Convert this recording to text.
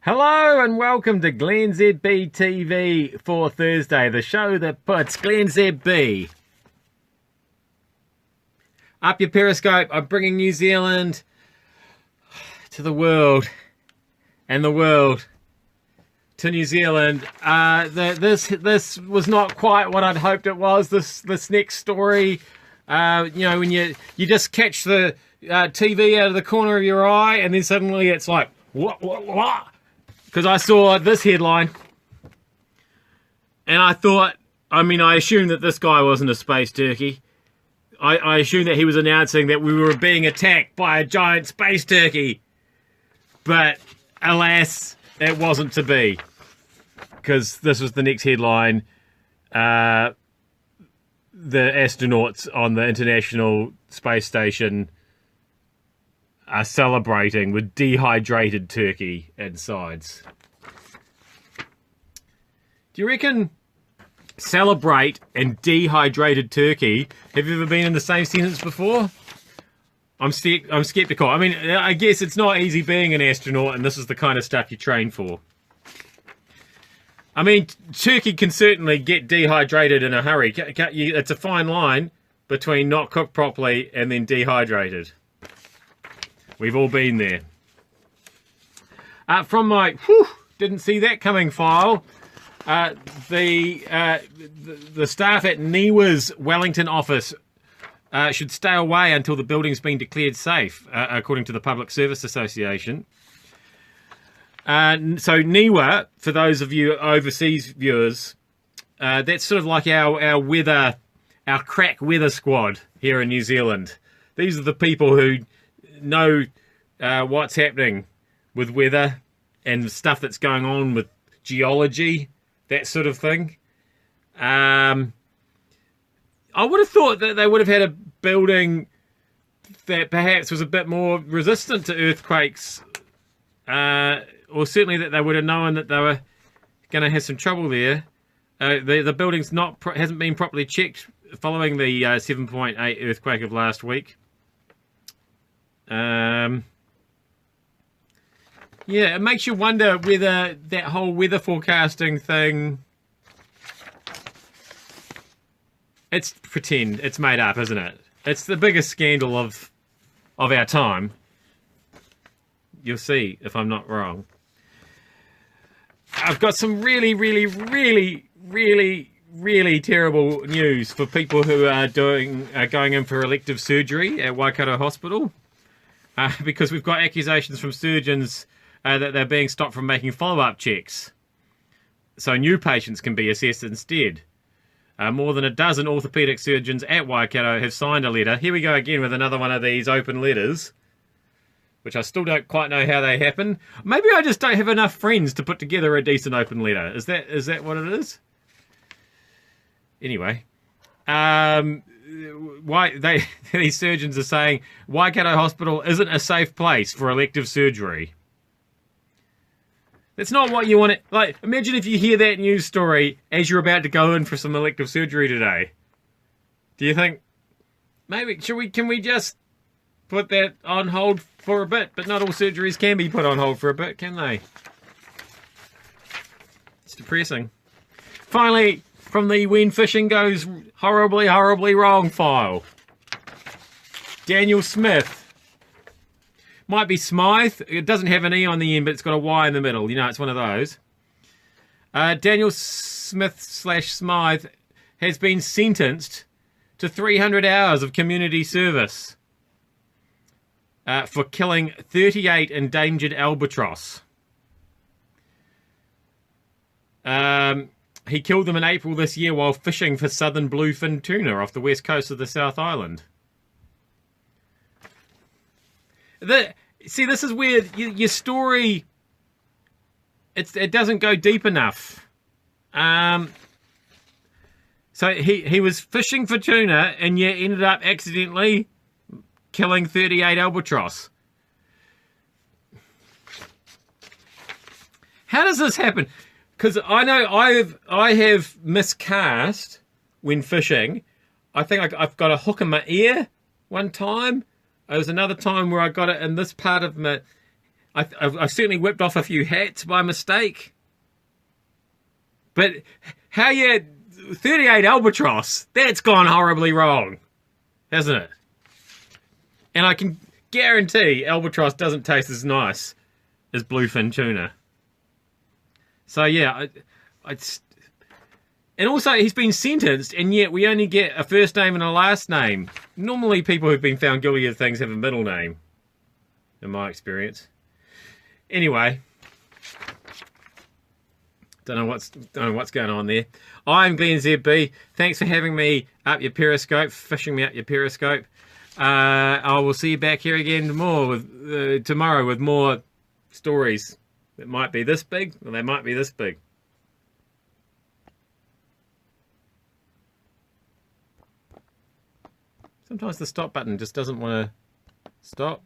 Hello and welcome to glennzb TV for Thursday, the show that puts glennzb up your Periscope. I'm bringing New Zealand to the world and the world to New Zealand. This was not quite what I'd hoped it was. This next story, when you just catch the TV out of the corner of your eye and then suddenly it's like what? Because I saw this headline and I thought, I assumed that this guy wasn't a space turkey. I assumed that he was announcing that we were being attacked by a giant space turkey. But alas, it wasn't to be. Because this was the next headline. The astronauts on the International Space Station are celebrating with dehydrated turkey and sides. Do you reckon celebrate and dehydrated turkey have you ever been in the same sentence before? I'm skeptical. I guess it's not easy being an astronaut and this is the kind of stuff you train for. Turkey can certainly get dehydrated in a hurry. It's a fine line between not cooked properly and then dehydrated. We've all been there. From my didn't see that coming file, the staff at NIWA's Wellington office should stay away until the building's been declared safe, according to the Public Service Association. So NIWA, for those of you overseas viewers, that's sort of like our crack weather squad here in New Zealand. These are the people who know what's happening with weather and stuff that's going on with geology, that sort of thing. I would have thought that they would have had a building that perhaps was a bit more resistant to earthquakes, or certainly that they would have known that they were going to have some trouble there. The building's hasn't been properly checked following the 7.8 earthquake of last week. It makes you wonder whether that whole weather forecasting thing, it's pretend, it's made up, isn't it? It's the biggest scandal of our time. You'll see if I'm not wrong. I've got some really, really, really, really, really terrible news for people who are going in for elective surgery at Waikato Hospital. Because we've got accusations from surgeons that they're being stopped from making follow-up checks. So new patients can be assessed instead. More than a dozen orthopaedic surgeons at Waikato have signed a letter. Here we go again with another one of these open letters, which I still don't quite know how they happen. Maybe I just don't have enough friends to put together a decent open letter. Is that what it is? Anyway. These surgeons are saying Waikato Hospital isn't a safe place for elective surgery. That's not what you want to... imagine if you hear that news story as you're about to go in for some elective surgery today. Do you think, maybe, can we just put that on hold for a bit? But not all surgeries can be put on hold for a bit, can they? It's depressing. Finally, from the when fishing goes horribly, horribly wrong file. Daniel Smith. Might be Smythe. It doesn't have an E on the end, but it's got a Y in the middle. It's one of those. Daniel Smith / Smythe has been sentenced to 300 hours of community service for killing 38 endangered albatross. He killed them in April this year while fishing for southern bluefin tuna off the west coast of the South Island. See, this is weird. Your story, it doesn't go deep enough. So he was fishing for tuna and yet ended up accidentally killing 38 albatross. How does this happen? Because I know I have miscast when fishing. I think I've got a hook in my ear one time. There was another time where I got it in this part of my... I've certainly whipped off a few hats by mistake. But how you 38 albatross? That's gone horribly wrong, hasn't it? And I can guarantee albatross doesn't taste as nice as bluefin tuna. So yeah, and also he's been sentenced, and yet we only get a first name and a last name. Normally, people who've been found guilty of things have a middle name, in my experience. Anyway, don't know what's going on there. I'm glennzb. Thanks for having me up your Periscope, fishing me up your Periscope. I will see you back here again tomorrow with more stories that might be this big, or they might be this big. Sometimes the stop button just doesn't want to stop.